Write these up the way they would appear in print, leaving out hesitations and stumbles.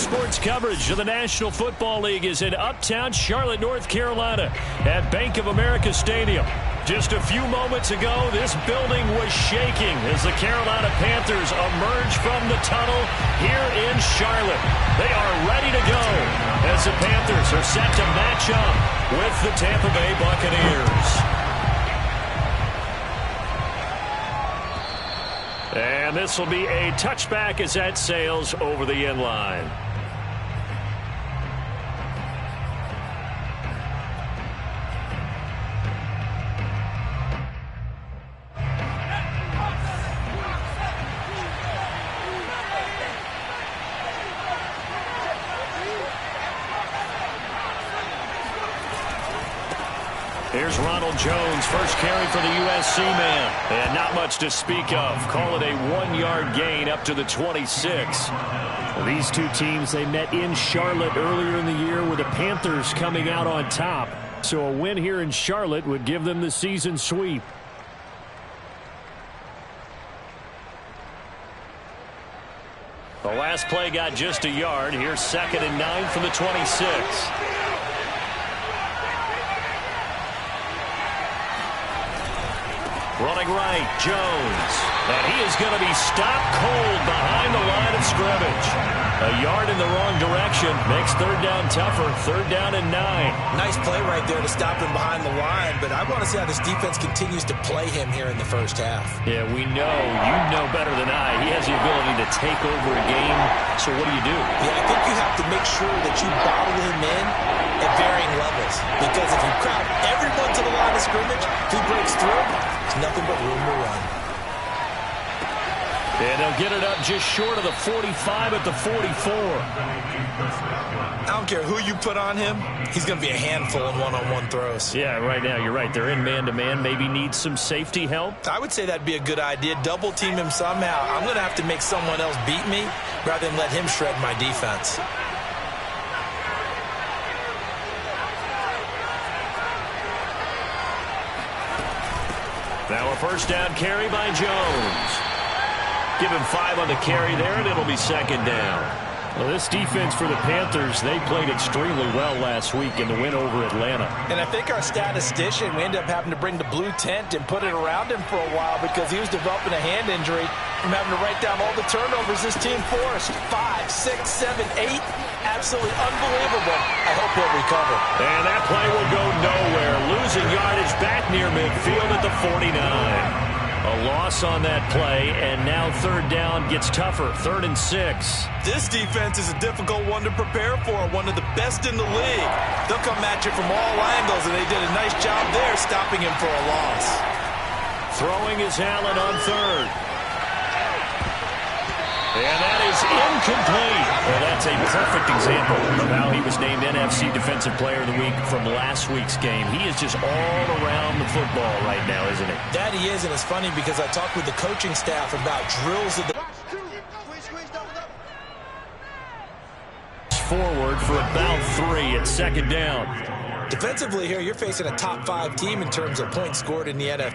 Sports coverage of the National Football League is in uptown Charlotte, North Carolina at Bank of America Stadium. Just a few moments ago, this building was shaking as the Carolina Panthers emerge from the tunnel here in Charlotte. They are ready to go as the Panthers are set to match up with the Tampa Bay Buccaneers. And this will be a touchback as that sails over the end line. Here's Ronald Jones, first carry for the USC man. And not much to speak of. Call it a 1-yard gain up to the 26. These two teams, they met in Charlotte earlier in the year with the Panthers coming out on top. So a win here in Charlotte would give them the season sweep. The last play got just a yard. Here's 2nd and 9 from the 26. Running right, Jones. And he is going to be stopped cold behind the line of scrimmage. A yard in the wrong direction makes third down tougher. 3rd down and 9. Nice play right there to stop him behind the line, but I want to see how this defense continues to play him here in the first half. Yeah, we know. You know better than I. He has the ability to take over a game. So what do you do? Yeah, I think you have to make sure that you bottle him in at varying levels. Because if you crowd everyone to the line of scrimmage, if he breaks through, there's nothing but room to run. And they'll get it up just short of the 45 at the 44. I don't care who you put on him. He's going to be a handful in one-on-one throws. Yeah, right now, you're right. They're in man-to-man. Maybe needs some safety help. I would say that'd be a good idea. Double team him somehow. I'm going to have to make someone else beat me rather than let him shred my defense. Now a first down carry by Jones. Give him 5 on the carry there, and it'll be 2nd down. Well, this defense for the Panthers, they played extremely well last week in the win over Atlanta. And I think our statistician, we ended up having to bring the blue tent and put it around him for a while because he was developing a hand injury from having to write down all the turnovers this team forced. 5, 6, 7, 8. Absolutely unbelievable. I hope he'll recover. And that play will go nowhere. Losing yardage back near midfield at the 49. A loss on that play, and now 3rd down gets tougher. 3rd and 6. This defense is a difficult one to prepare for, one of the best in the league. They'll come at you from all angles, and they did a nice job there stopping him for a loss. Throwing is Allen on 3rd. And that is incomplete. Well, that's a perfect example of how he was named NFC Defensive Player of the Week from last week's game. He is just all around the football right now, isn't he? That he is, and it's funny because I talked with the coaching staff about drills of the... Forward for about 3 at 2nd down. Defensively here, you're facing a top 5 team in terms of points scored in the NFL.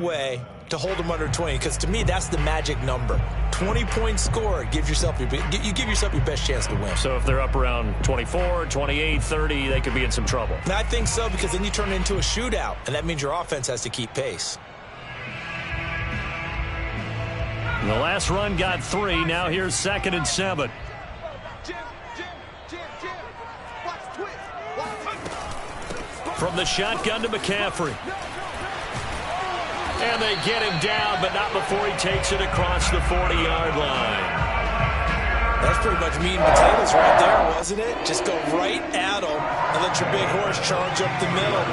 Way to hold them under 20, because to me that's the magic number. 20 points scored gives yourself you give yourself your best chance to win. So if they're up around 24, 28, 30, they could be in some trouble. And I think so, because then you turn it into a shootout, and that means your offense has to keep pace. And the last run got 3. Now here's 2nd and 7. From the shotgun to McCaffrey. And they get him down, but not before he takes it across the 40-yard line. That's pretty much meat and potatoes right there, wasn't it? Just go right at them and let your big horse charge up the middle.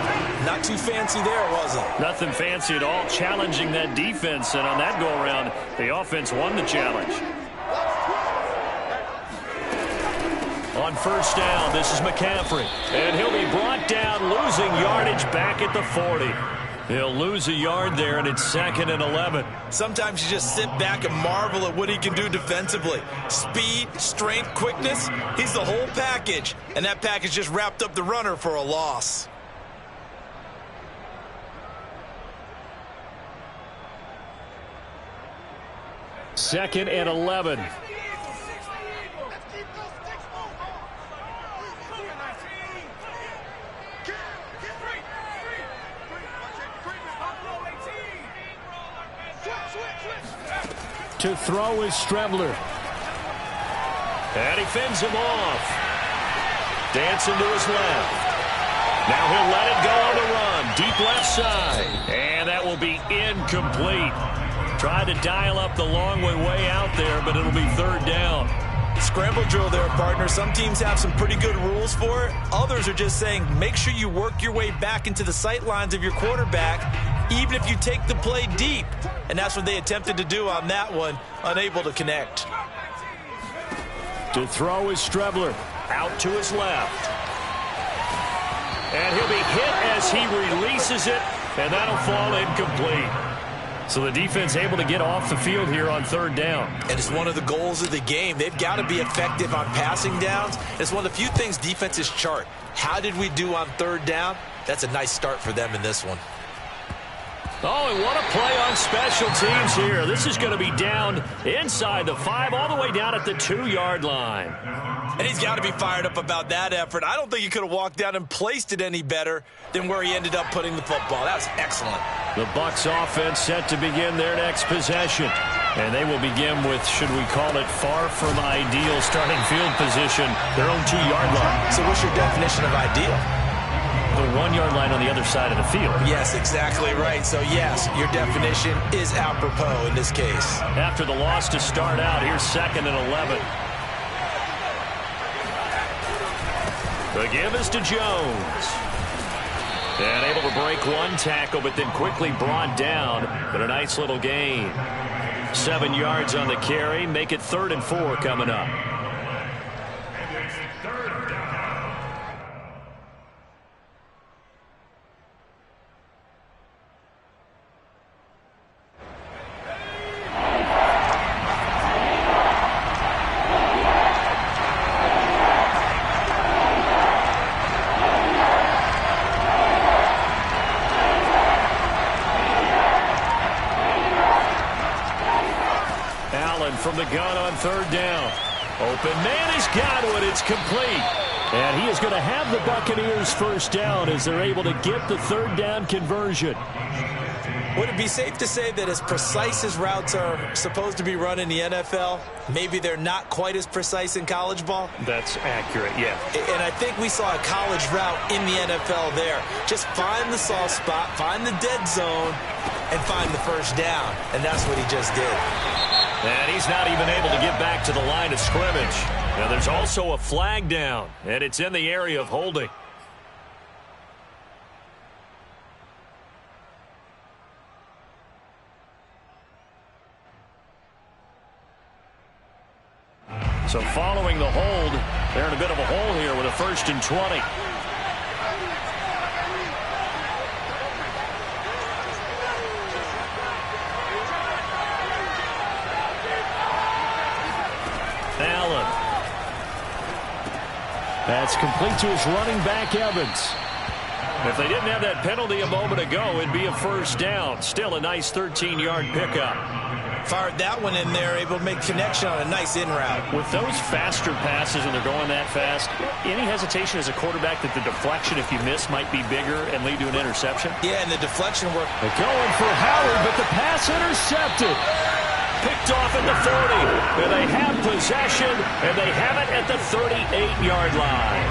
Not too fancy there, was it? Nothing fancy at all, challenging that defense. And on that go-around, the offense won the challenge. On first down, this is McCaffrey. And he'll be brought down, losing yardage back at the 40. He'll lose a yard there, and it's 2nd and 11. Sometimes you just sit back and marvel at what he can do defensively. Speed, strength, quickness, he's the whole package. And that package just wrapped up the runner for a loss. Second and 11. To throw is Strebler. And he fends him off. Dancing to his left. Now he'll let it go on the run. Deep left side. And that will be incomplete. Tried to dial up the long way out there, but it'll be 3rd down. Scramble drill there, partner. Some teams have some pretty good rules for it. Others are just saying make sure you work your way back into the sight lines of your quarterback, even if you take the play deep. And that's what they attempted to do on that one, unable to connect. To throw is Strebler. Out to his left. And he'll be hit as he releases it, and that'll fall incomplete. So the defense able to get off the field here on 3rd down. And it's one of the goals of the game. They've got to be effective on passing downs. It's one of the few things defenses chart. How did we do on 3rd down? That's a nice start for them in this one. Oh, and what a play on special teams here. This is going to be down inside the 5, all the way down at the 2-yard line. And he's got to be fired up about that effort. I don't think he could have walked down and placed it any better than where he ended up putting the football. That was excellent. The Bucs offense set to begin their next possession. And they will begin with, should we call it, far from ideal starting field position, their own 2-yard line. So what's your definition of ideal? The 1-yard line on the other side of the field. Yes, exactly right. So, yes, your definition is apropos in this case. After the loss to start out, here's 2nd and 11. The give is to Jones. And able to break one tackle, but then quickly brought down. But a nice little gain. 7 yards on the carry. Make it 3rd and 4 coming up. From the gun on 3rd down. Open man, he's got it. It's complete. And he is going to have the Buccaneers first down as they're able to get the 3rd down conversion. Would it be safe to say that as precise as routes are supposed to be run in the NFL, maybe they're not quite as precise in college ball? That's accurate, yeah. And I think we saw a college route in the NFL there. Just find the soft spot, find the dead zone, and find the first down. And that's what he just did. And he's not even able to get back to the line of scrimmage. Now there's also a flag down, and it's in the area of holding. So following the hold, they're in a bit of a hole here with a 1st and 20. Allen. That's complete to his running back, Evans. If they didn't have that penalty a moment ago, it'd be a first down. Still a nice 13-yard pickup. Fired that one in there, able to make connection on a nice in route. With those faster passes and they're going that fast, any hesitation as a quarterback that the deflection, if you miss, might be bigger and lead to an interception? Yeah, and the deflection work. They're going for Howard, but the pass intercepted. Picked off at the 40. And they have possession, and they have it at the 38-yard line.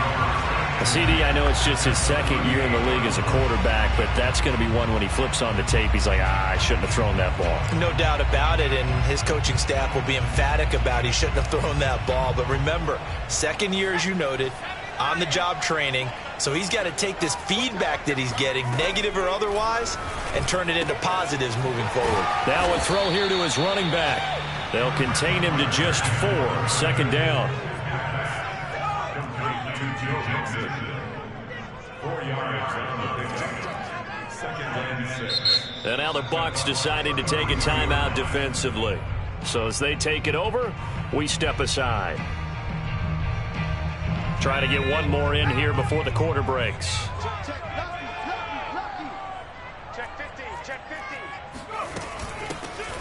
A CD, I know it's just his second year in the league as a quarterback, but that's going to be one when he flips on the tape, he's like, I shouldn't have thrown that ball. No doubt about it, and his coaching staff will be emphatic about he shouldn't have thrown that ball. But remember, second year, as you noted, on-the-job training, so he's got to take this feedback that he's getting, negative or otherwise, and turn it into positives moving forward. Now a throw here to his running back. They'll contain him to just 4. Second down. 4 yards on the pickup. Second and 6. And now the Bucs deciding to take a timeout defensively. So as they take it over, we step aside. Trying to get one more in here before the quarter breaks.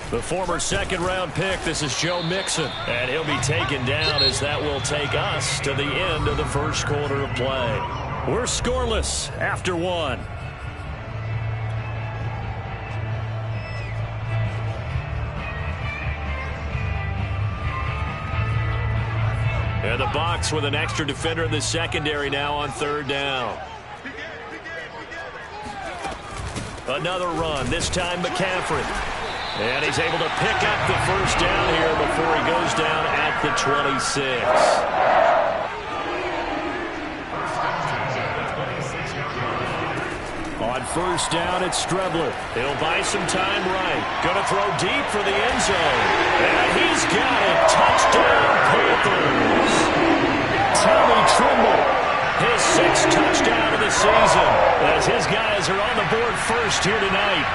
The former second-round pick, this is Joe Mixon. And he'll be taken down as that will take us to the end of the first quarter of play. We're scoreless after 1. And the Bucs with an extra defender in the secondary now on third down. Another run, this time McCaffrey. And he's able to pick up the first down here before he goes down at the 26. On first down, it's Strebler. He'll buy some time right. Going to throw deep for the end zone. And he's got it. Touchdown, Panthers. Tommy Tremble, his 6th touchdown of the season, as his guys are on the board first here tonight.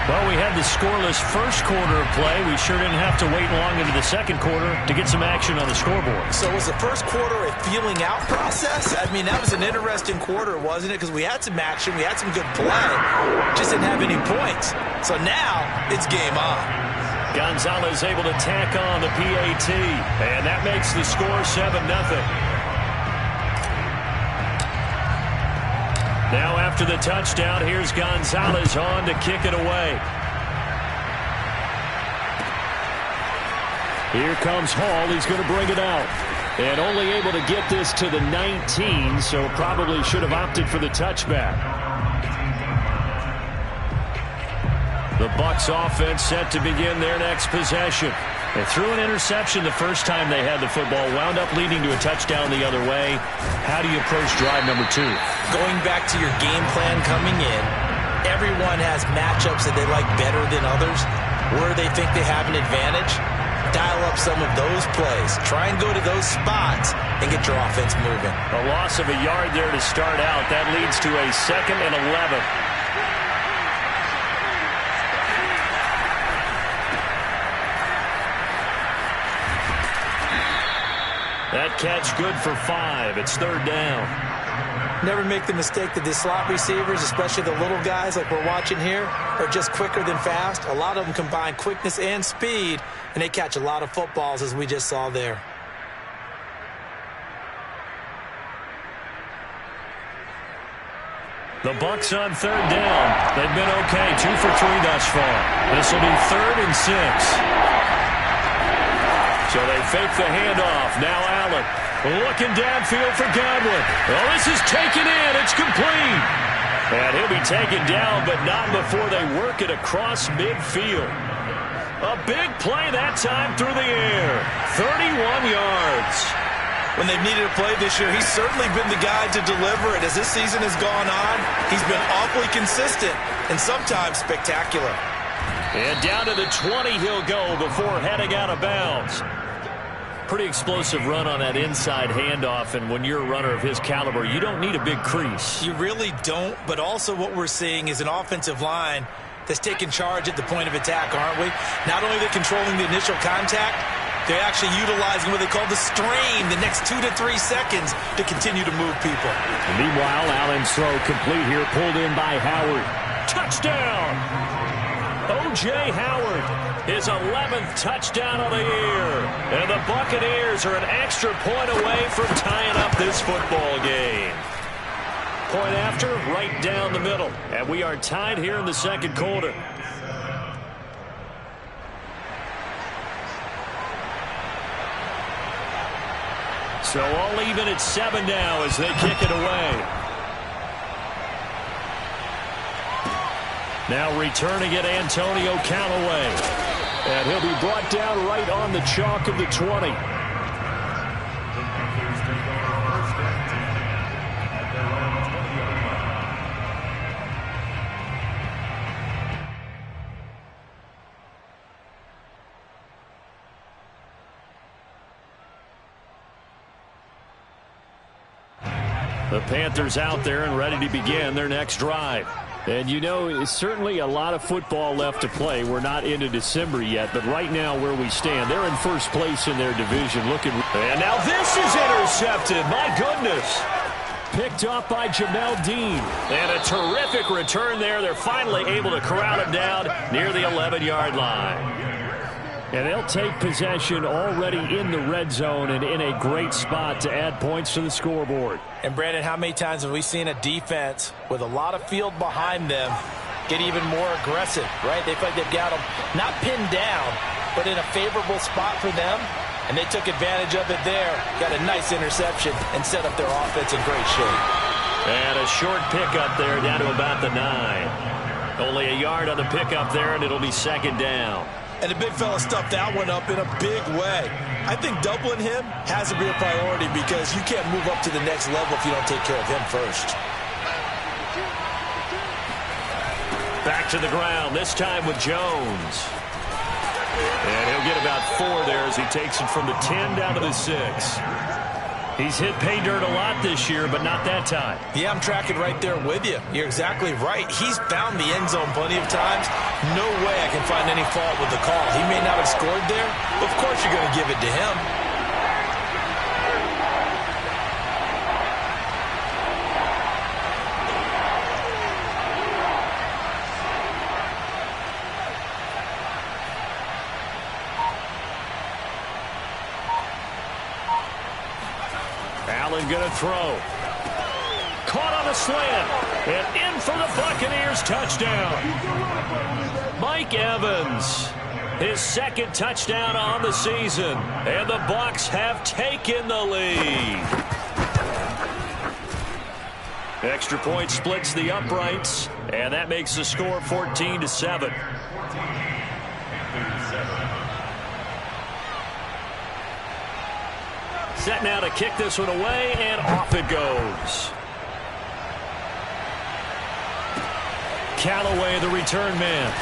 Well, we had the scoreless first quarter of play. We sure didn't have to wait long into the second quarter to get some action on the scoreboard. So was the first quarter a feeling out process? I mean, that was an interesting quarter, wasn't it? Because we had some action, we had some good play, just didn't have any points. So now it's game on. Gonzalez able to tack on the PAT, and that makes the score 7-0. Now after the touchdown, here's Gonzalez on to kick it away. Here comes Hall. He's going to bring it out. And only able to get this to the 19, so probably should have opted for the touchback. The Bucs offense set to begin their next possession. They threw an interception the first time they had the football, wound up leading to a touchdown the other way. How do you approach drive number 2? Going back to your game plan coming in, everyone has matchups that they like better than others. Where they think they have an advantage, dial up some of those plays. Try and go to those spots and get your offense moving. A loss of a yard there to start out. That leads to a 2nd and 11. That catch good for 5. It's third down. Never make the mistake that the slot receivers, especially the little guys like we're watching here, are just quicker than fast. A lot of them combine quickness and speed, and they catch a lot of footballs, as we just saw there. The Bucs on third down. They've been okay, 2 for 3 thus far. This will be 3rd and 6. So they fake the handoff. Now Allen looking downfield for Godwin. Oh, this is taken in. It's complete. And he'll be taken down, but not before they work it across midfield. A big play that time through the air. 31 yards. When they've needed a play this year, he's certainly been the guy to deliver it. As this season has gone on, he's been awfully consistent and sometimes spectacular. And down to the 20 he'll go before heading out of bounds. Pretty explosive run on that inside handoff, and when you're a runner of his caliber, you don't need a big crease. You really don't, but also what we're seeing is an offensive line that's taking charge at the point of attack, aren't we? Not only are they controlling the initial contact, they're actually utilizing what they call the strain, the next 2 to 3 seconds to continue to move people. Meanwhile, Allen's throw complete here, pulled in by Howard. Touchdown! O.J. Howard, his 11th touchdown of the year. And the Buccaneers are an extra point away from tying up this football game. Point after, right down the middle. And we are tied here in the second quarter. So all even at 7 now as they kick it away. Now returning it, Antonio Callaway. And he'll be brought down right on the chalk of the 20. The Panthers out there and ready to begin their next drive. And you know, it's certainly a lot of football left to play. We're not into December yet, but right now where we stand, they're in first place in their division. And now this is intercepted. My goodness. Picked off by Jamel Dean. And a terrific return there. They're finally able to corral him down near the 11-yard line. And they'll take possession already in the red zone and in a great spot to add points to the scoreboard. And, Brandon, how many times have we seen a defense with a lot of field behind them get even more aggressive, right? They feel like they've got them not pinned down, but in a favorable spot for them, and they took advantage of it there. Got a nice interception and set up their offense in great shape. And a short pickup there down to about the 9. Only a yard on the pickup there, and it'll be second down. And the big fella stuffed that one up in a big way. I think doubling him has to be a priority because you can't move up to the next level if you don't take care of him first. Back to the ground, this time with Jones. And he'll get about 4 there as he takes it from the 10 down to the 6. He's hit pay dirt a lot this year, but not that time. Yeah, I'm tracking right there with you. You're exactly right. He's found the end zone plenty of times. No way I can find any fault with the call. He may not have scored there, but of course you're going to give it to him. Allen going to throw. Caught on a slant. And in for the Buccaneers touchdown. Mike Evans. His second touchdown on the season. And the Bucs have taken the lead. Extra point splits the uprights. And that makes the score 14-7. Set now to kick this one away, and off it goes. Callaway, the return man.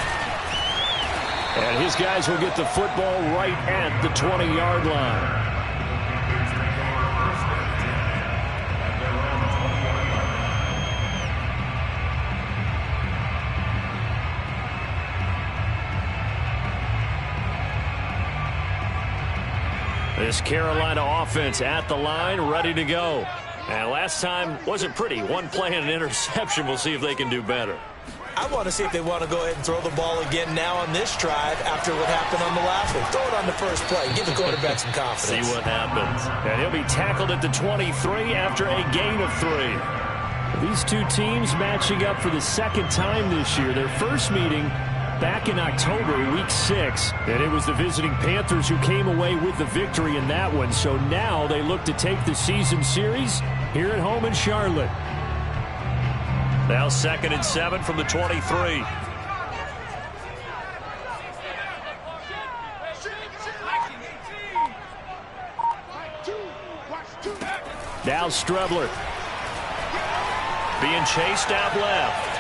And his guys will get the football right at the 20-yard line. This Carolina offense at the line, ready to go. And last time wasn't pretty. One play and an interception. We'll see if they can do better. I want to see if they want to go ahead and throw the ball again now on this drive after what happened on the last one. Throw it on the first play. Give the quarterback some confidence. See what happens. And he'll be tackled at the 23 after a gain of 3. These two teams matching up for the second time this year. Their first meeting back in October, week 6, and it was the visiting Panthers who came away with the victory in that one. So now they look to take the season series here at home in Charlotte. Now 2nd and 7 from the 23. Now Strebler being chased out left.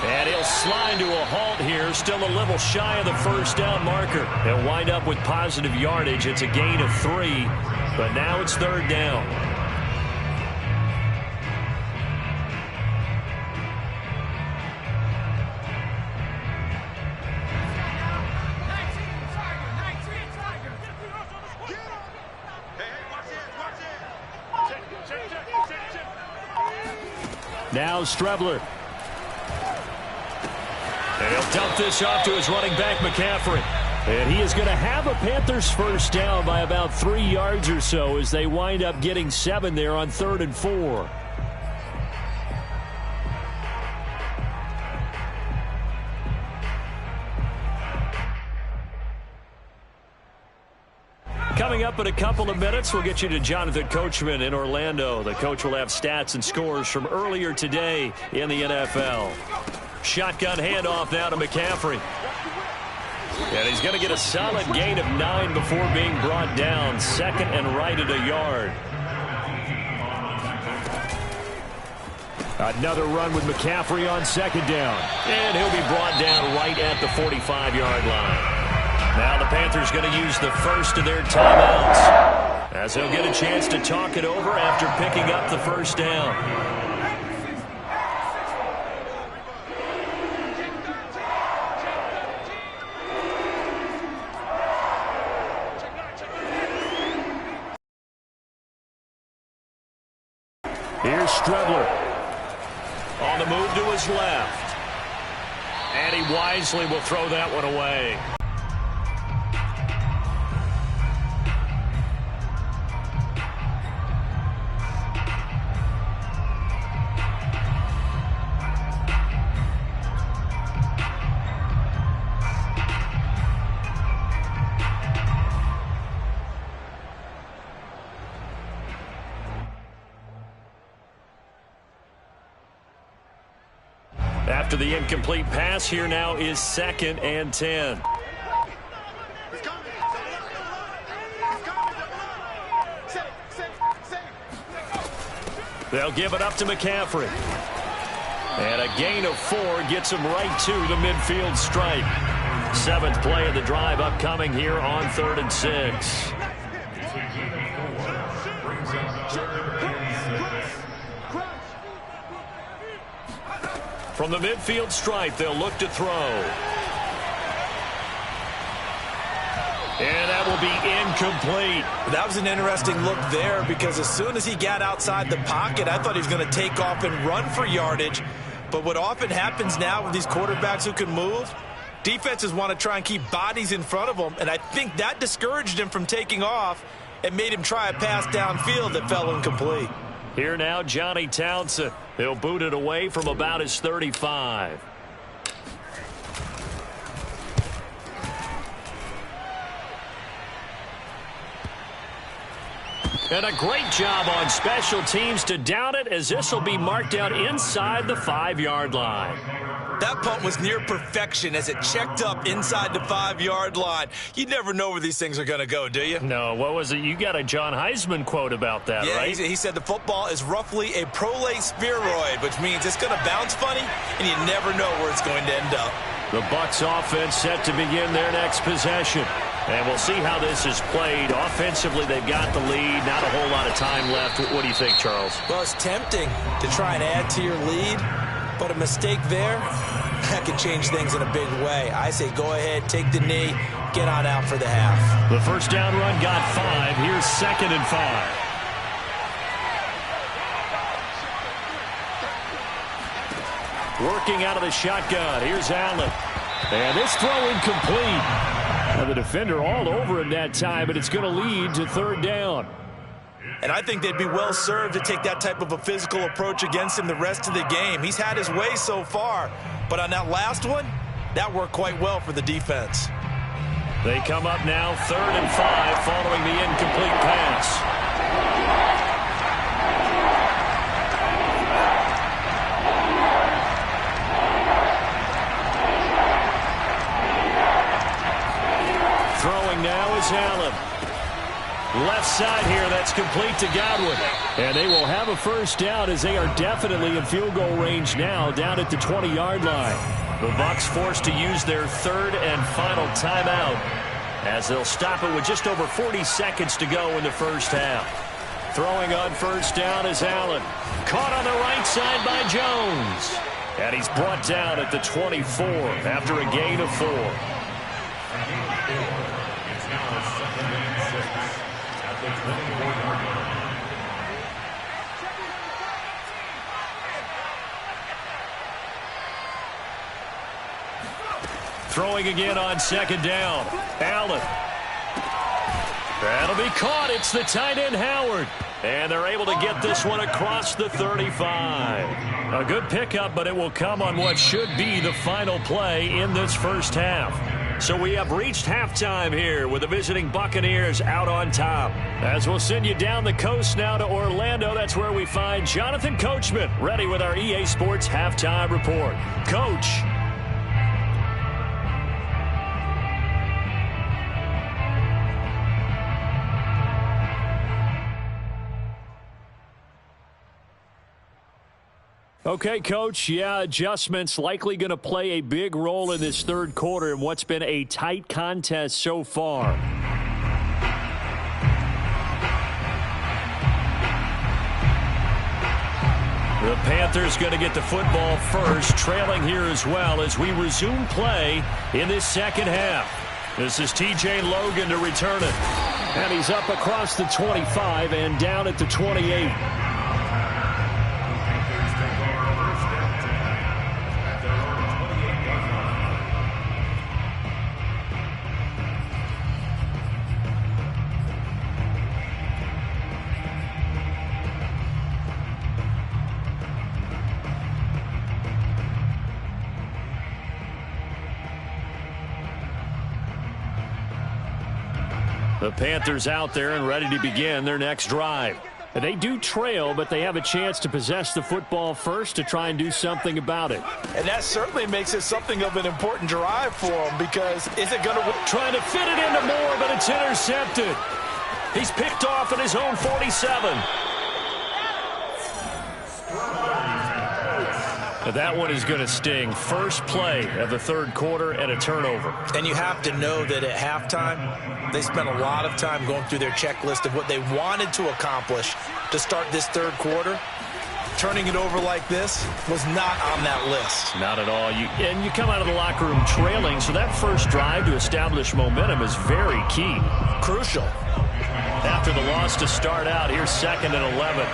And he'll slide to a halt here, still a little shy of the first down marker. They'll wind up with positive yardage. It's a gain of 3, but now it's 3rd down. Now Strebler. And he'll dump this off to his running back, McCaffrey. And he is going to have a Panthers first down by about 3 yards or so as they wind up getting 7 there on 3rd and 4. Coming up in a couple of minutes, we'll get you to Jonathan Coachman in Orlando. The coach will have stats and scores from earlier today in the NFL. Shotgun handoff now to McCaffrey. And he's going to get a solid gain of 9 before being brought down. Second and right at a yard. Another run with McCaffrey on second down. And he'll be brought down right at the 45-yard line. Now the Panthers going to use the first of their timeouts, as they'll get a chance to talk it over after picking up the first down. Here's Strebler. On the move to his left. And he wisely will throw that one away. After the incomplete pass, here now is 2nd and 10. They'll give it up to McCaffrey. And a gain of 4 gets him right to the midfield stripe. 7th play of the drive upcoming here on 3rd and 6. From the midfield stripe, they'll look to throw. And that will be incomplete. That was an interesting look there, because as soon as he got outside the pocket, I thought he was going to take off and run for yardage. But what often happens now with these quarterbacks who can move, defenses want to try and keep bodies in front of them, and I think that discouraged him from taking off and made him try a pass downfield that fell incomplete. Here now, Johnny Townsend. He'll boot it away from about his 35. And a great job on special teams to down it, as this will be marked out inside the 5-yard line. That punt was near perfection as it checked up inside the 5-yard line. You never know where these things are going to go, do you? No, what was it? You got a John Heisman quote about that, right? Yeah, he said the football is roughly a prolate spheroid, which means it's going to bounce funny, and you never know where it's going to end up. The Bucs offense set to begin their next possession. And we'll see how this is played. Offensively, they've got the lead. Not a whole lot of time left. What do you think, Charles? Well, it's tempting to try and add to your lead, but a mistake there, that could change things in a big way. I say go ahead, take the knee, get on out for the half. The first down run got 5. Here's 2nd and 5. Working out of the shotgun. Here's Allen. And this throw incomplete. And the defender all over him that time, and it's going to lead to 3rd down. And I think they'd be well served to take that type of a physical approach against him the rest of the game. He's had his way so far, but on that last one, that worked quite well for the defense. They come up now 3rd and 5 following the incomplete pass. Throwing now is Allen. Left side here, that's complete to Godwin. And they will have a first down, as they are definitely in field goal range now, down at the 20-yard line. The Bucs forced to use their 3rd and final timeout, as they'll stop it with just over 40 seconds to go in the first half. Throwing on first down is Allen. Caught on the right side by Jones. And he's brought down at the 24 after a gain of 4. Throwing again on 2nd down. Allen. That'll be caught. It's the tight end, Howard. And they're able to get this one across the 35. A good pickup, but it will come on what should be the final play in this first half. So we have reached halftime here with the visiting Buccaneers out on top. As we'll send you down the coast now to Orlando, that's where we find Jonathan Coachman ready with our EA Sports halftime report. Coach. Okay, Coach, yeah, adjustments likely going to play a big role in this third quarter in what's been a tight contest so far. The Panthers going to get the football first, trailing here as well as we resume play in this second half. This is TJ Logan to return it. And he's up across the 25 and down at the 28. The Panthers out there and ready to begin their next drive. They do trail, but they have a chance to possess the football first to try and do something about it. And that certainly makes it something of an important drive for them, because is it going to... Trying to fit it into Moore, but it's intercepted. He's picked off at his own 47. That one is going to sting. First play of the third quarter and a turnover. And you have to know that at halftime, they spent a lot of time going through their checklist of what they wanted to accomplish to start this third quarter. Turning it over like this was not on that list. Not at all. And you come out of the locker room trailing, so that first drive to establish momentum is very key. Crucial. After the loss to start out, here's 2nd and 11.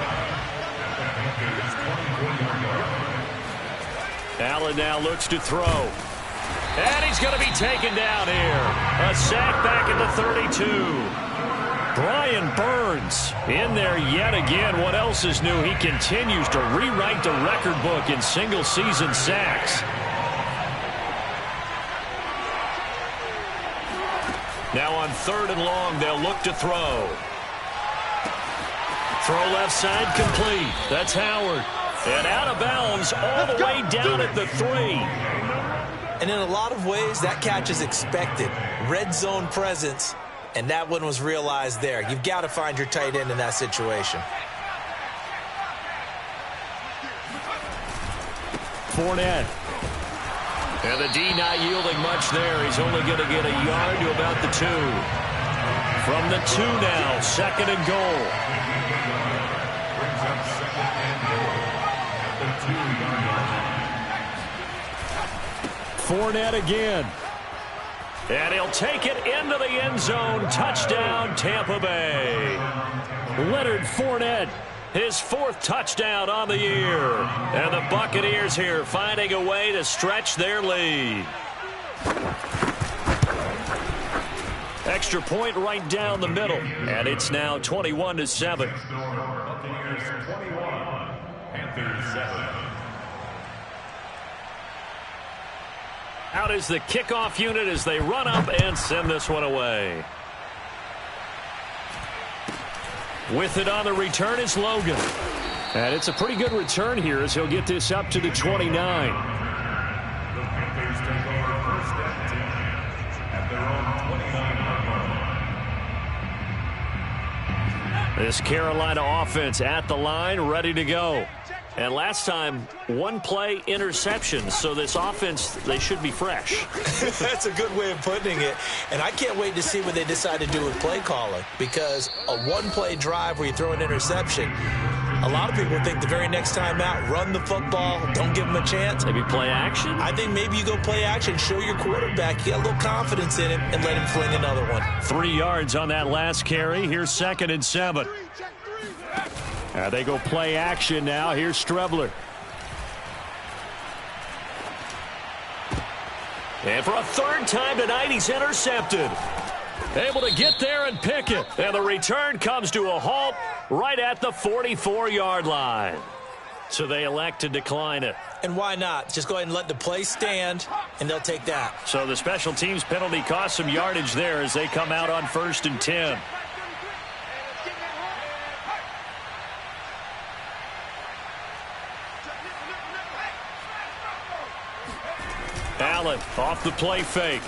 Allen now looks to throw. And he's going to be taken down here. A sack back at the 32. Brian Burns in there yet again. What else is new? He continues to rewrite the record book in single-season sacks. Now on 3rd and long, they'll look to throw. Throw left side complete. That's Howard. And out of bounds all the way down at the 3. And in a lot of ways, that catch is expected. Red zone presence, and that one was realized there. You've got to find your tight end in that situation. Fournette. And the D not yielding much there. He's only going to get a yard to about the 2. From the 2 now, 2nd and goal. Fournette again. And he'll take it into the end zone. Touchdown, Tampa Bay. Leonard Fournette, his 4th touchdown on the year. And the Buccaneers here finding a way to stretch their lead. Extra point right down the middle. And it's now 21-7. Buccaneers 21, Panthers 7. Out is the kickoff unit as they run up and send this one away. With it on the return is Logan. And it's a pretty good return here as he'll get this up to the 29. The Panthers take over 1st and 10 at their own 29 yard line. This Carolina offense at the line, ready to go. And last time, 1 play interception. So this offense, they should be fresh. That's a good way of putting it. And I can't wait to see what they decide to do with play calling. Because a 1-play drive where you throw an interception, a lot of people think the very next time out, run the football, don't give them a chance. Maybe play action? I think maybe you go play action, show your quarterback, you got a little confidence in him, and let him fling another one. 3 yards on that last carry. Here's 2nd and 7. They go play action now. Here's Strebler. And for a 3rd time tonight, he's intercepted. Able to get there and pick it. And the return comes to a halt right at the 44-yard line. So they elect to decline it. And why not? Just go ahead and let the play stand, and they'll take that. So the special teams penalty cost some yardage there as they come out on 1st and 10. Allen off the play fake.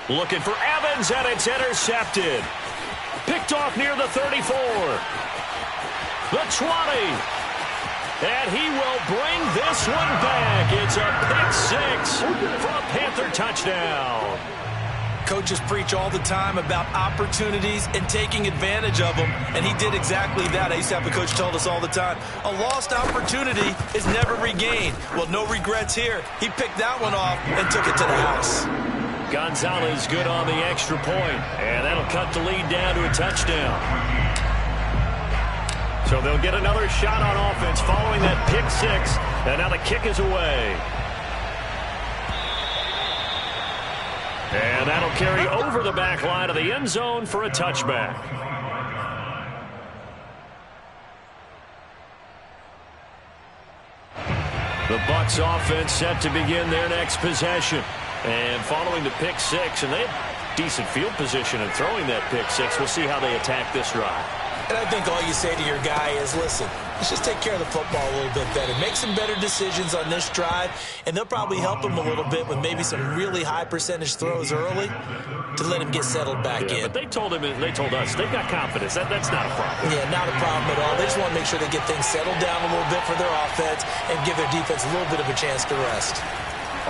Looking for Evans, and it's intercepted. Picked off near the 34. The 20. And he will bring this one back. It's a pick-6 for a Panther touchdown. Coaches preach all the time about opportunities and taking advantage of them, and he did exactly that. I used to have a coach tell us all the time, a lost opportunity is never regained. Well, no regrets here. He picked that one off and took it to the house. Gonzalez good on the extra point, and that'll cut the lead down to a touchdown. So they'll get another shot on offense following that pick-6, and now the kick is away. And that'll carry over the back line of the end zone for a touchback. The Bucs offense set to begin their next possession. And following the pick-6, and they have decent field position in throwing that pick-6. We'll see how they attack this drive. And I think all you say to your guy is, listen, let's just take care of the football a little bit better. Make some better decisions on this drive, and they'll probably help him a little bit with maybe some really high percentage throws early to let him get settled back in. But they told him, they told us, they've got confidence. That's not a problem. Yeah, not a problem at all. They just want to make sure they get things settled down a little bit for their offense and give their defense a little bit of a chance to rest.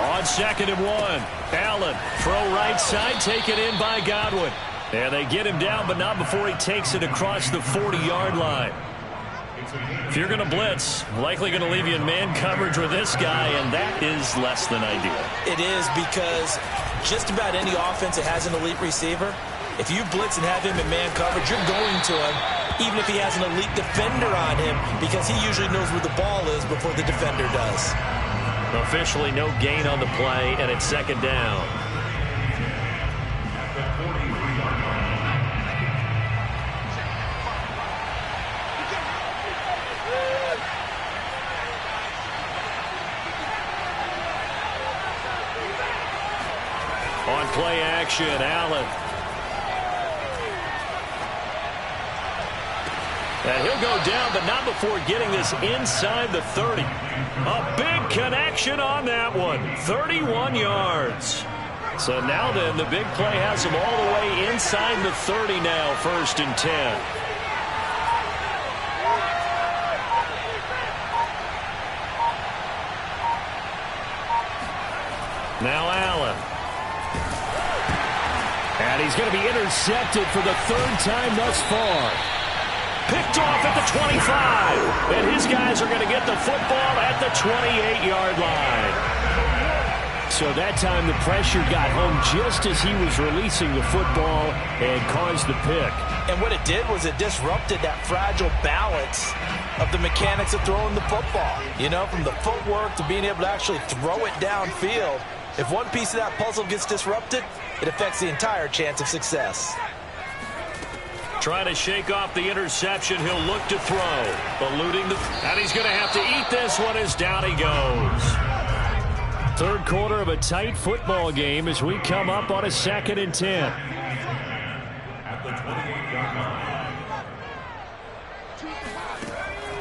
On 2nd and 1, Allen, throw right side, taken in by Godwin. And they get him down, but not before he takes it across the 40-yard line. If you're going to blitz, likely going to leave you in man coverage with this guy, and that is less than ideal. It is, because just about any offense that has an elite receiver, if you blitz and have him in man coverage, you're going to him, even if he has an elite defender on him, because he usually knows where the ball is before the defender does. Officially no gain on the play, and it's 2nd down. On play action, Allen. And he'll go down, but not before getting this inside the 30. A big connection on that one. 31 yards. So now then, the big play has him all the way inside the 30 now, 1st and 10. Now Allen. And he's going to be intercepted for the 3rd time thus far. Picked off at the 25. And his guys are going to get the football at the 28-yard line. So that time the pressure got home just as he was releasing the football and caused the pick. And what it did was it disrupted that fragile balance of the mechanics of throwing the football. You know, from the footwork to being able to actually throw it downfield. If one piece of that puzzle gets disrupted, it affects the entire chance of success. Trying to shake off the interception. He'll look to throw. Eluding the... And he's going to have to eat this one as down he goes. 3rd quarter of a tight football game as we come up on a 2nd and 10. At the 28-yard line.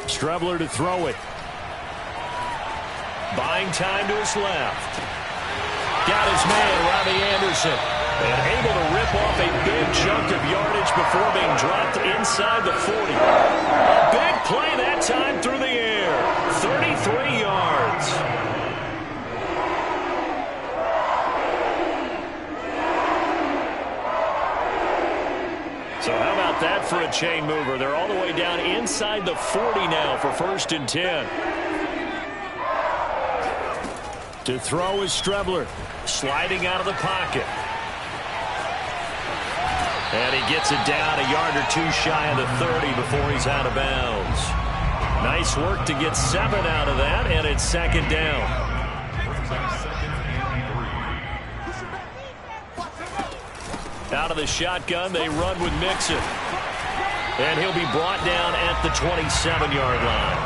Strebler to throw it. Buying time to his left. Got his man, Robbie Anderson. And able to rip off a big chunk of yardage before being dropped inside the 40. A big play that time through the air. 33 yards. So how about that for a chain mover? They're all the way down inside the 40 now for 1st and 10. To throw is Strebler. Sliding out of the pocket. And he gets it down a yard or two shy of the 30 before he's out of bounds. Nice work to get 7 out of that, and it's 2nd down. Out of the shotgun, they run with Mixon. And he'll be brought down at the 27-yard line.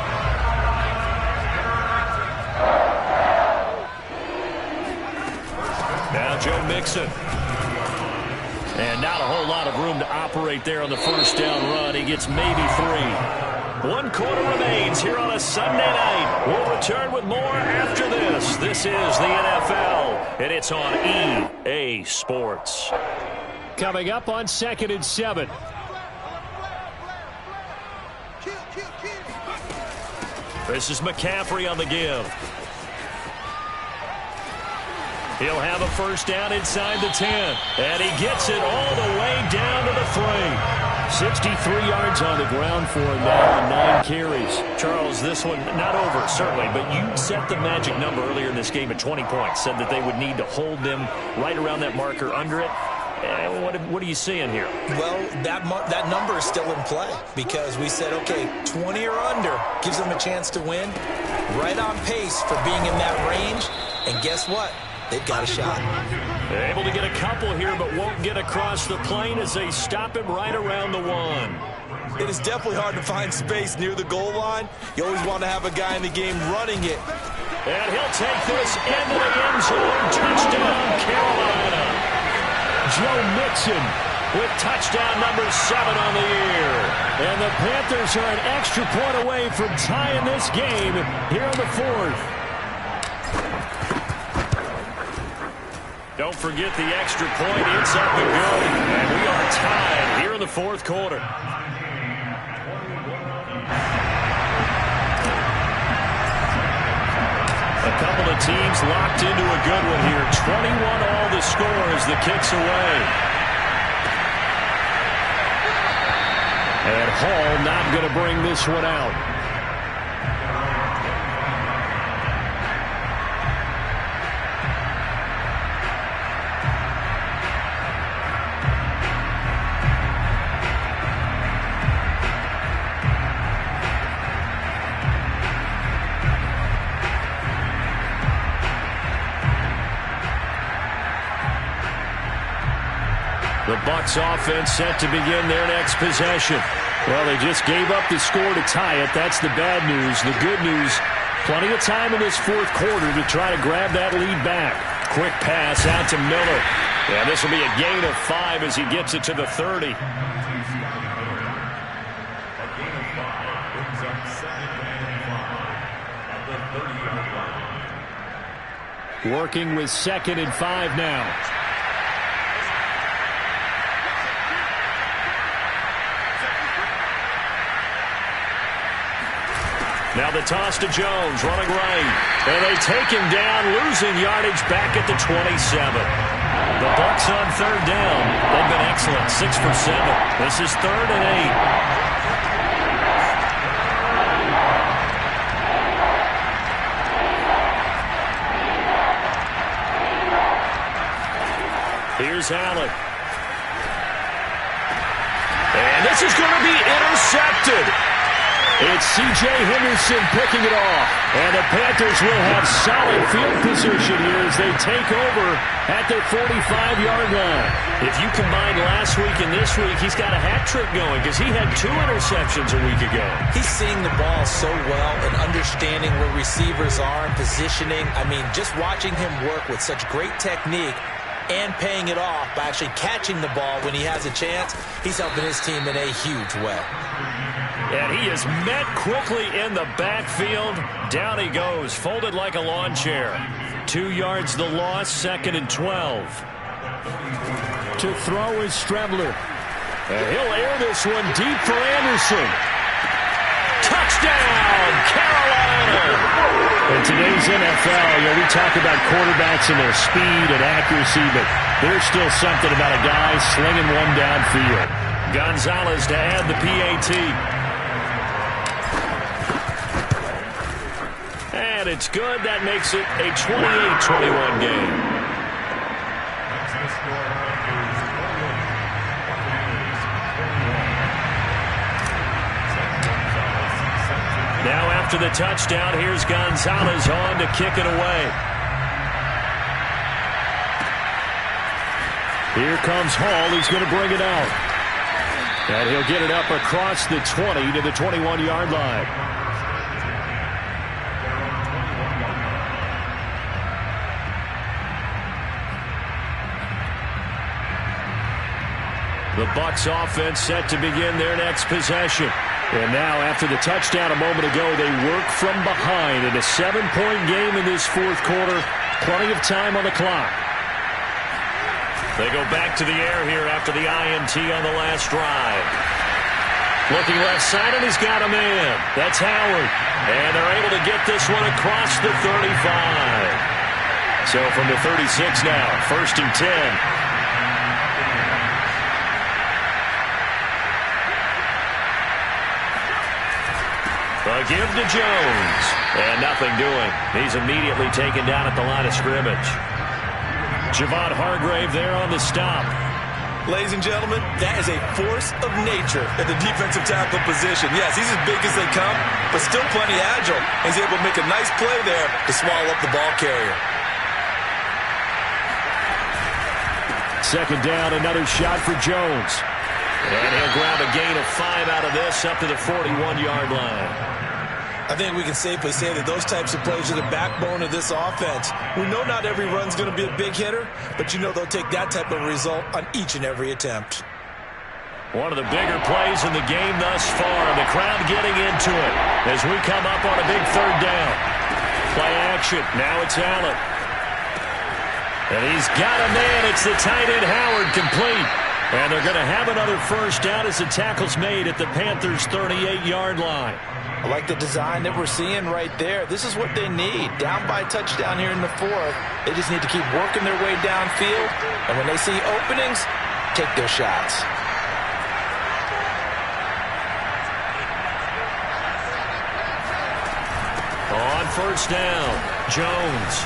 Now Joe Mixon. And not a whole lot of room to operate there on the first down run. He gets maybe 3. 1 quarter remains here on a Sunday night. We'll return with more after this. This is the NFL, and it's on EA Sports. Coming up on 2nd and 7. This is McCaffrey on the give. He'll have a first down inside the 10. And he gets it all the way down to the 3. 63 yards on the ground for him now and 9 carries. Charles, this one not over, certainly, but you set the magic number earlier in this game at 20 points. Said that they would need to hold them right around that marker under it. What are you seeing here? Well, that number is still in play because we said, okay, 20 or under gives them a chance to win. Right on pace for being in that range. And guess what? They've got a shot. They're able to get a couple here, but won't get across the plane as they stop him right around the 1. It is definitely hard to find space near the goal line. You always want to have a guy in the game running it. And he'll take this into the end zone. Touchdown, Carolina. Joe Mixon with touchdown number 7 on the year. And the Panthers are an extra point away from tying this game here in the 4th. Don't forget the extra point. It's up and good. And we are tied here in the 4th quarter. A couple of teams locked into a good one here. 21 all the score as the kick's away. And Hall not going to bring this one out. The Bucs offense set to begin their next possession. Well, they just gave up the score to tie it. That's the bad news. The good news, plenty of time in this 4th quarter to try to grab that lead back. Quick pass out to Miller. Yeah, this will be a gain of 5 as he gets it to the 30. Working with 2nd and 5 now. Now the toss to Jones, running right. And they take him down, losing yardage back at the 27. The Bucs on 3rd down. They've been excellent, 6 for 7. This is 3rd and 8. Here's Allen. And this is going to be intercepted. It's C.J. Henderson picking it off. And the Panthers will have solid field position here as they take over at their 45-yard line. If you combine last week and this week, he's got a hat trick going because he had 2 interceptions a week ago. He's seeing the ball so well and understanding where receivers are and positioning. I mean, just watching him work with such great technique and paying it off by actually catching the ball when he has a chance, he's helping his team in a huge way. And he is met quickly in the backfield. Down he goes, folded like a lawn chair. 2 yards the loss, 2nd and 12. To throw is Strebler. And he'll air this one deep for Anderson. Touchdown, Carolina! In today's NFL, we talk about quarterbacks and their speed and accuracy, but there's still something about a guy slinging one downfield. Gonzalez to add the PAT. And it's good. That makes it a 28-21 game. Now after the touchdown, here's Gonzalez on to kick it away. Here comes Hall. He's going to bring it out. And he'll get it up across the 20 to the 21-yard line. The Bucs offense set to begin their next possession. And now, after the touchdown a moment ago, they work from behind in a 7-point game in this fourth quarter. Plenty of time on the clock. They go back to the air here after the INT on the last drive. Looking left side, and he's got a man. That's Howard. And they're able to get this one across the 35. So from the 36 now, 1st and 10. A give to Jones. And nothing doing. He's immediately taken down at the line of scrimmage. Javon Hargrave there on the stop. Ladies and gentlemen, that is a force of nature at the defensive tackle position. Yes, he's as big as they come, but still plenty agile. He's able to make a nice play there to swallow up the ball carrier. Second down, another shot for Jones. And he'll grab a gain of 5 out of this up to the 41-yard line. I think we can safely say that those types of plays are the backbone of this offense. We know not every run's going to be a big hitter, but you know they'll take that type of result on each and every attempt. One of the bigger plays in the game thus far, and the crowd getting into it as we come up on a big third down. Play action. Now it's Allen. And he's got a man. It's the tight end Howard, complete. And they're going to have another first down as the tackle's made at the Panthers' 38-yard line. I like the design that we're seeing right there. This is what they need. Down by a touchdown here in the fourth. They just need to keep working their way downfield. And when they see openings, take their shots. On first down, Jones.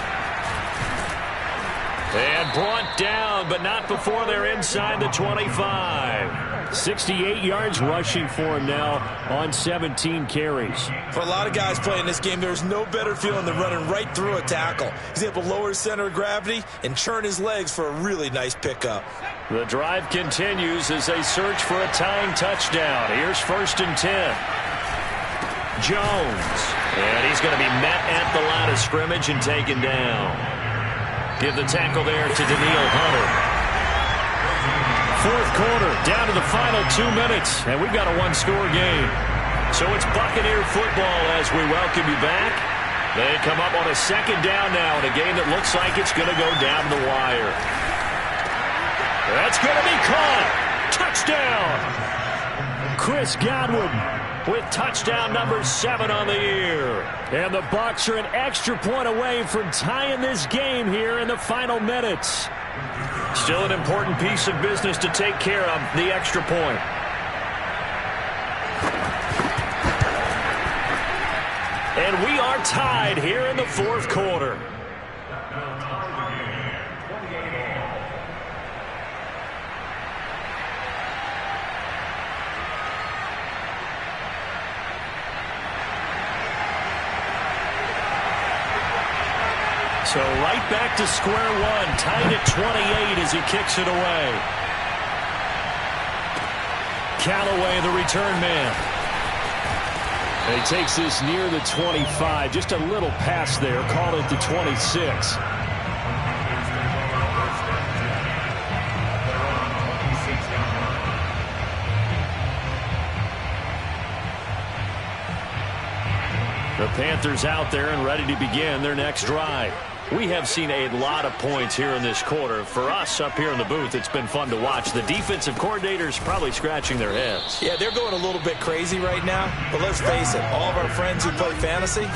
And brought down, but not before they're inside the 25. 68 yards rushing for him now on 17 carries. For a lot of guys playing this game, there's no better feeling than running right through a tackle. He's able to lower his center of gravity and churn his legs for a really nice pickup. The drive continues as they search for a tying touchdown. Here's 1st and 10. Jones. And he's going to be met at the line of scrimmage and taken down. Give the tackle there to Daniil Hunter. Fourth quarter, down to the final 2 minutes, and we've got a one-score game. So it's Buccaneer football as we welcome you back. They come up on a second down now in a game that looks like it's going to go down the wire. That's going to be caught. Touchdown. Chris Godwin with touchdown number 7 on the year. And the Bucs are an extra point away from tying this game here in the final minutes. Still an important piece of business to take care of, the extra point. And we are tied here in the fourth quarter. So right back to square one, tied at 28 as he kicks it away. Callaway, the return man. And he takes this near the 25, just a little pass there, call it the 26. The Panthers out there and ready to begin their next drive. We have seen a lot of points here in this quarter. For us up here in the booth, it's been fun to watch. The defensive coordinators probably scratching their heads. Yeah, they're going a little bit crazy right now. But let's face it, all of our friends who play fantasy,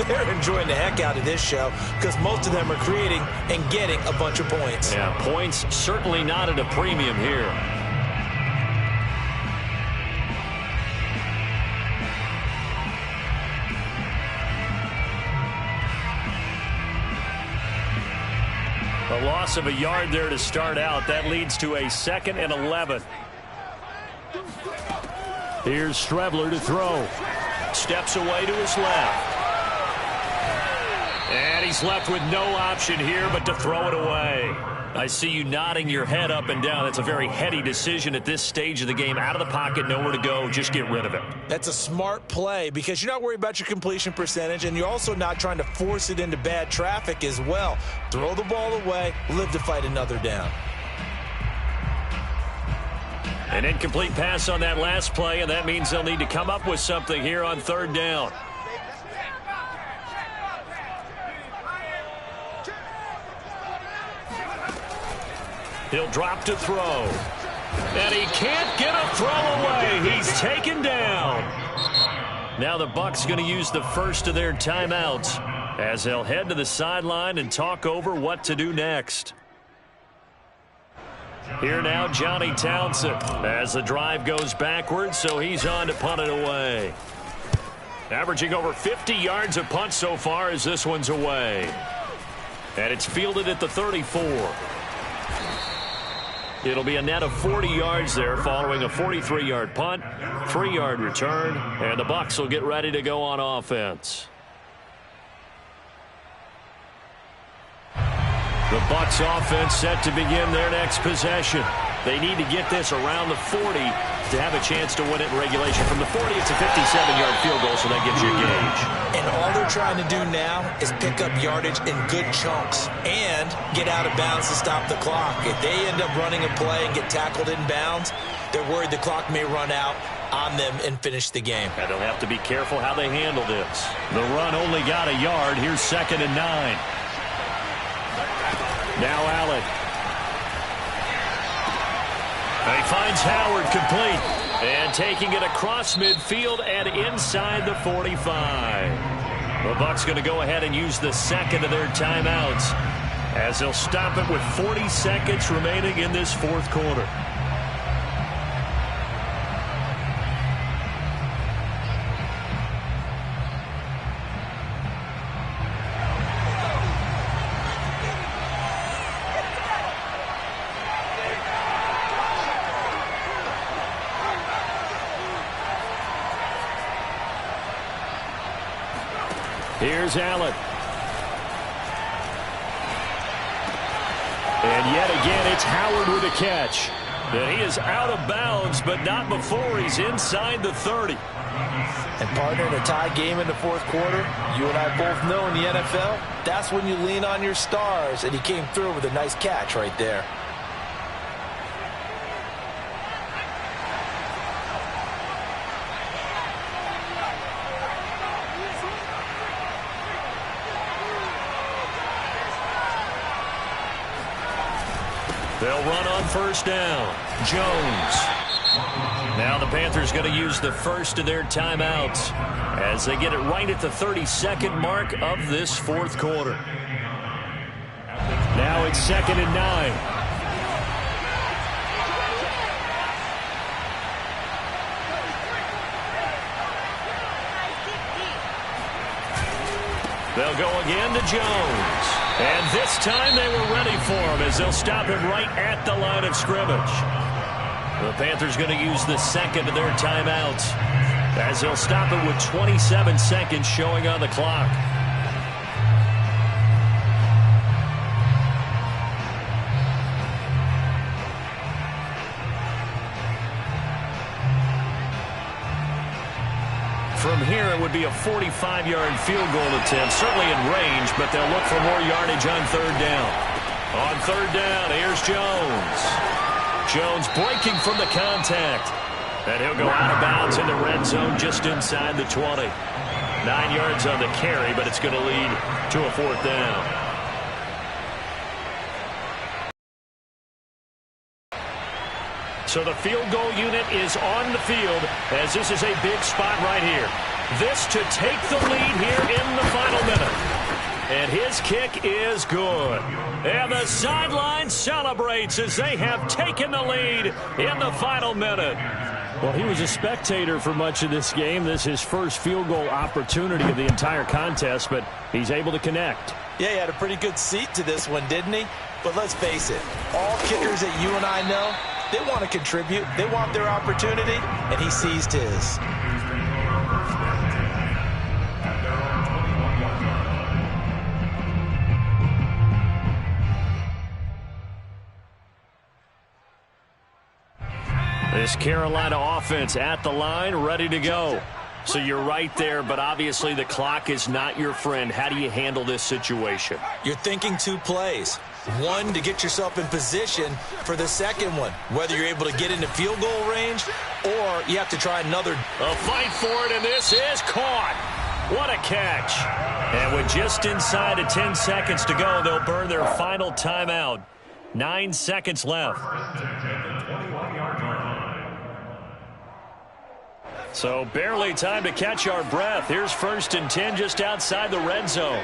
they're enjoying the heck out of this show because most of them are creating and getting a bunch of points. Yeah, points certainly not at a premium here. A loss of a yard there to start out. That leads to a 2nd and 11. Here's Strebler to throw. Steps away to his left. And he he's left with no option here but to throw it away. I see you nodding your head up and down. That's a very heady decision at this stage of the game. Out of the pocket, nowhere to go. Just get rid of it. That's a smart play because you're not worried about your completion percentage, and you're also not trying to force it into bad traffic as well. Throw the ball away, live to fight another down. An incomplete pass on that last play, and that means they'll need to come up with something here on third down. He'll drop to throw. And he can't get a throw away. He's taken down. Now the Bucs going to use the first of their timeouts as they'll head to the sideline and talk over what to do next. Here now, Johnny Townsend as the drive goes backwards, so he's on to punt it away. Averaging over 50 yards a punt so far as this one's away. And it's fielded at the 34. It'll be a net of 40 yards there following a 43-yard punt, 3-yard return, and the Bucs will get ready to go on offense. The Bucs offense set to begin their next possession. They need to get this around the 40 to have a chance to win it in regulation. From the 40, it's a 57-yard field goal, so that gives you a gauge. And all they're trying to do now is pick up yardage in good chunks and get out of bounds to stop the clock. If they end up running a play and get tackled in bounds, they're worried the clock may run out on them and finish the game. And they'll have to be careful how they handle this. The run only got a yard. Here's 2nd and 9. Now Allen. He finds Howard complete. And taking it across midfield and inside the 45. The Bucs going to go ahead and use the second of their timeouts as they'll stop it with 40 seconds remaining in this fourth quarter. Here's Allen. And yet again, it's Howard with a catch. And he is out of bounds, but not before he's inside the 30. And partner, in a tie game in the fourth quarter, you and I both know in the NFL, that's when you lean on your stars. And he came through with a nice catch right there. They'll run on first down. Jones. Now the Panthers going to use the first of their timeouts as they get it right at the 32nd mark of this fourth quarter. Now it's 2nd and 9. They'll go again to Jones. And this time they were ready for him as they'll stop him right at the line of scrimmage. The Panthers going to use the second of their timeouts as they'll stop it with 27 seconds showing on the clock. From here, it would be a 45-yard field goal attempt, certainly in range, but they'll look for more yardage on third down. On third down, here's Jones. Jones breaking from the contact. And he'll go out of bounds in the red zone just inside the 20. 9 yards on the carry, but it's going to lead to a fourth down. So the field goal unit is on the field as this is a big spot right here. This to take the lead here in the final minute. And his kick is good. And the sideline celebrates as they have taken the lead in the final minute. Well, he was a spectator for much of this game. This is his first field goal opportunity of the entire contest, but he's able to connect. Yeah, he had a pretty good seat to this one, didn't he? But let's face it, all kickers that you and I know, they want to contribute. They want their opportunity, and he seized his. This Carolina offense at the line, ready to go. So you're right there, but obviously the clock is not your friend. How do you handle this situation? You're thinking 2 plays. One, to get yourself in position for the second one, whether you're able to get into field goal range or you have to try another. A fight for it, and this is caught. What a catch. And with just inside of 10 seconds to go, they'll burn their final timeout. 9 seconds left. So barely time to catch our breath. Here's 1st and 10 just outside the red zone.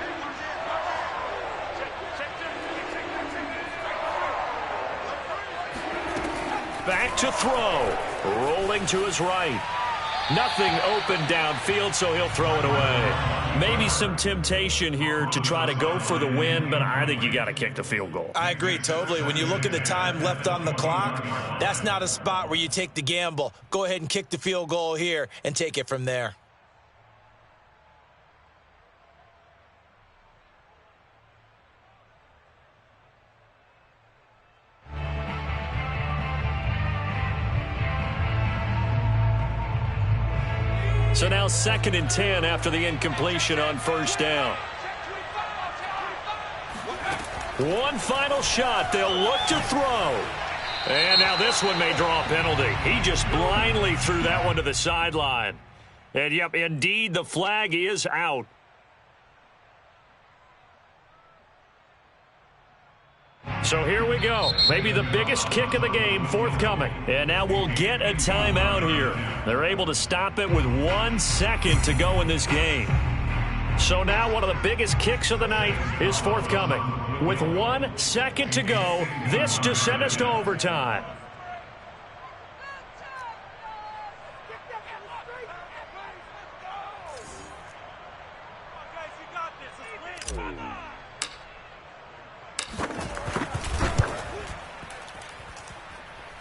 Back to throw. Rolling to his right. Nothing open downfield, so he'll throw it away. Maybe some temptation here to try to go for the win, but I think you got to kick the field goal. I agree totally. When you look at the time left on the clock, that's not a spot where you take the gamble. Go ahead and kick the field goal here and take it from there. So now 2nd and 10 after the incompletion on 1st down. One final shot. They'll look to throw. And now this one may draw a penalty. He just blindly threw that one to the sideline. And, yep, indeed, the flag is out. So here we go. Maybe the biggest kick of the game forthcoming. And now we'll get a timeout here. They're able to stop it with 1 second to go in this game. So now one of the biggest kicks of the night is forthcoming. With 1 second to go, this to send us to overtime.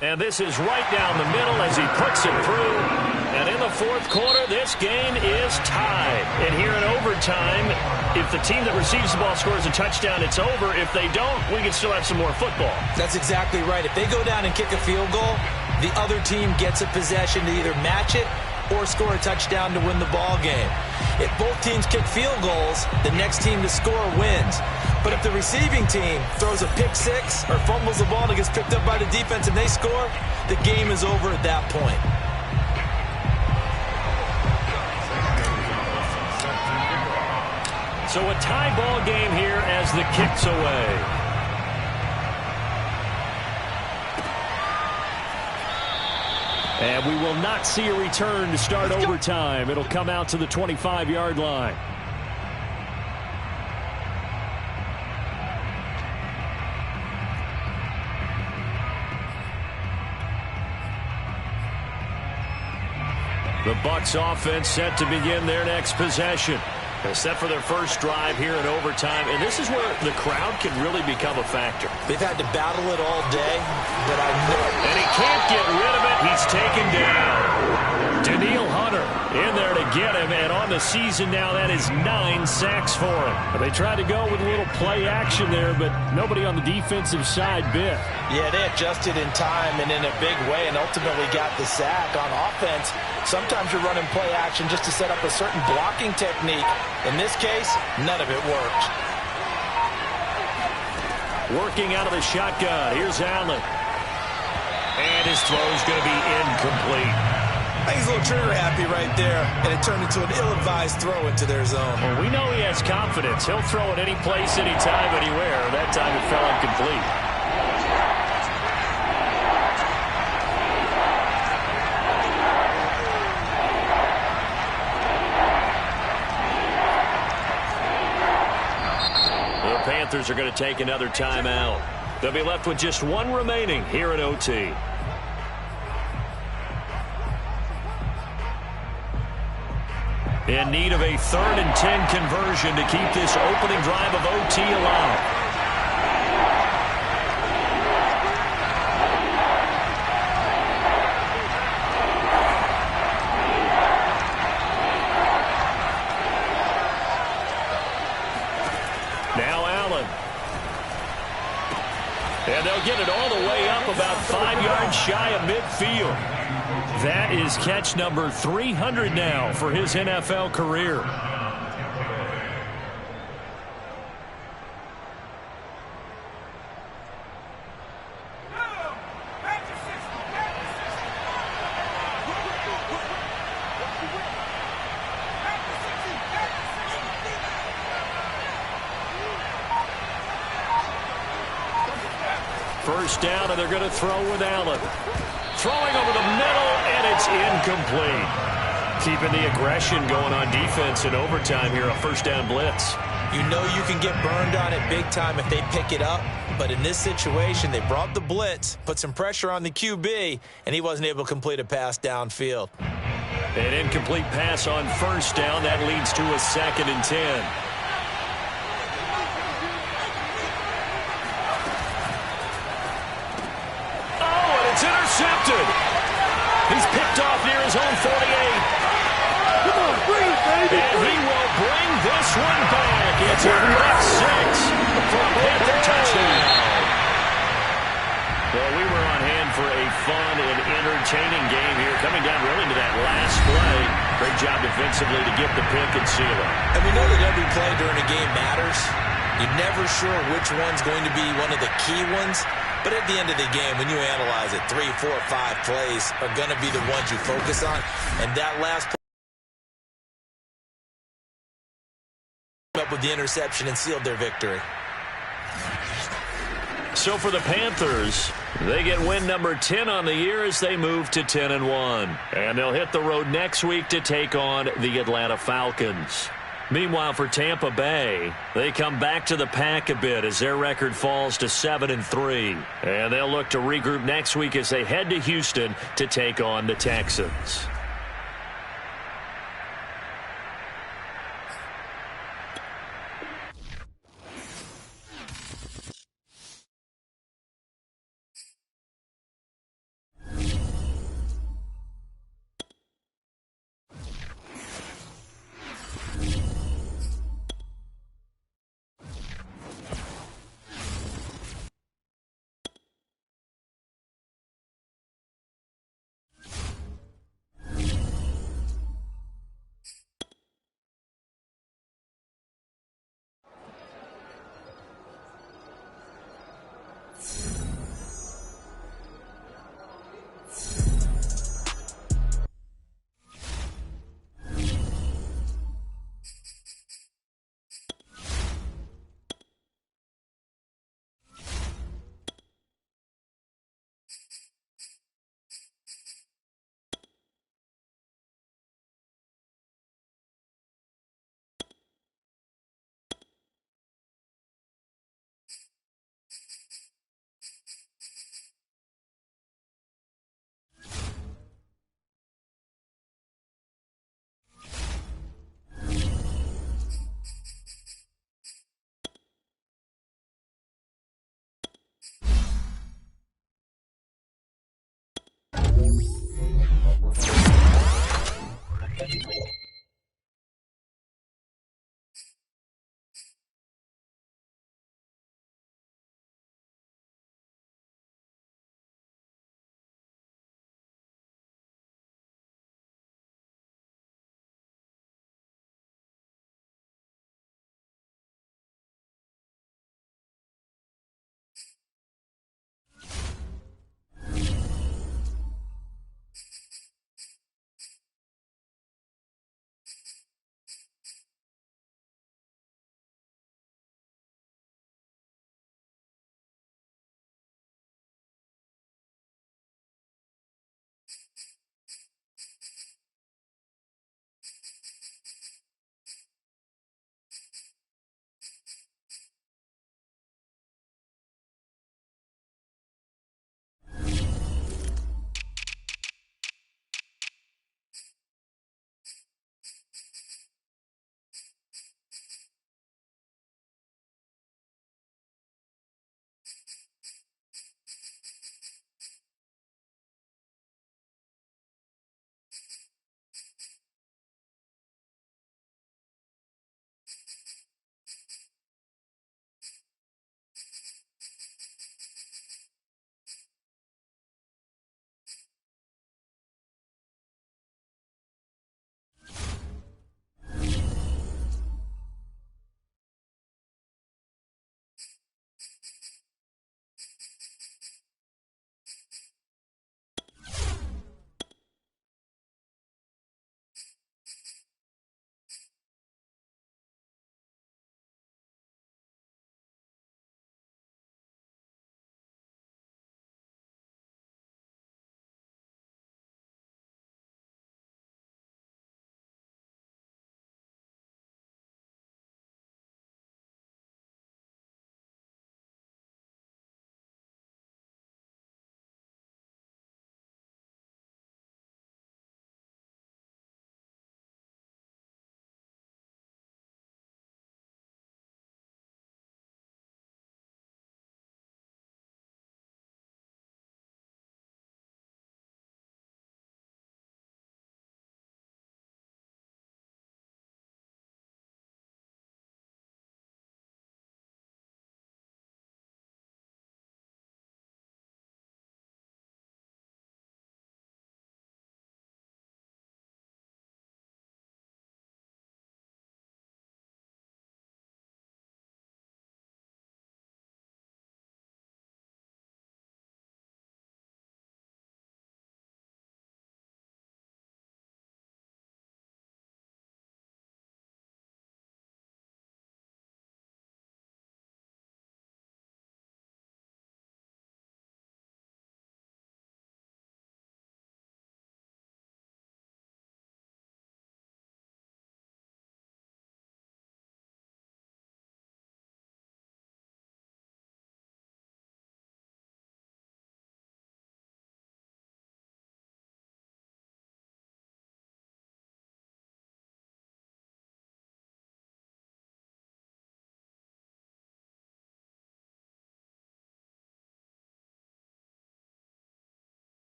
And this is right down the middle as he puts it through. And in the 4th quarter, this game is tied. And here in overtime, if the team that receives the ball scores a touchdown, it's over. If they don't, we can still have some more football. That's exactly right. If they go down and kick a field goal, the other team gets a possession to either match it or score a touchdown to win the ball game. If both teams kick field goals, the next team to score wins. But if the receiving team throws a pick six or fumbles the ball and it gets picked up by the defense and they score, the game is over at that point. So a tie ball game here as the kick's away. And we will not see a return to start overtime. It'll come out to the 25-yard line. The Bucs offense set to begin their next possession. They're set for their first drive here in overtime, and this is where the crowd can really become a factor. They've had to battle it all day, but I know. And he can't get rid of it. He's taken down. Daniil Hunter in there to get him, and on the season now, that is 9 sacks for him. They tried to go with a little play action there, but nobody on the defensive side bit. Yeah, they adjusted in time and in a big way and ultimately got the sack. On offense, sometimes you're running play action just to set up a certain blocking technique. In this case, none of it worked. Working out of the shotgun. Here's Allen. And his throw's going to be incomplete. I think he's a little trigger happy right there, and it turned into an ill-advised throw into their zone. Well, we know he has confidence. He'll throw it any place, anytime, anywhere. That time it fell incomplete. The Panthers are going to take another timeout. They'll be left with just one remaining here at OT. In need of a 3rd and 10 conversion to keep this opening drive of OT alive. Now Allen. And they'll get it all the way up about 5 yards yards shy of midfield. That is catch number 300 now for his NFL career. First down, and they're going to throw with Allen. Throwing over the middle, and it's incomplete. Keeping the aggression going on defense in overtime here, a first down blitz. You know you can get burned on it big time if they pick it up, but in this situation, they brought the blitz, put some pressure on the QB, and he wasn't able to complete a pass downfield. An incomplete pass on first down. That leads to a 2nd and 10. It's intercepted. He's picked off near his own 48. Come on, bring it, baby. And he will bring this one back. It's a pick 6 for a Panther touchdown. Well, we were on hand for a fun and entertaining game here, coming down really to that last play. Great job defensively to get the pick and seal it. And we know that every play during a game matters. You're never sure which one's going to be one of the key ones. But at the end of the game, when you analyze it, 3, 4, 5 plays are going to be the ones you focus on. And that last play up with the interception and sealed their victory. So for the Panthers, they get win number 10 on the year as they move to 10-1. And they'll hit the road next week to take on the Atlanta Falcons. Meanwhile, for Tampa Bay, they come back to the pack a bit as their record falls to 7-3. And they'll look to regroup next week as they head to Houston to take on the Texans.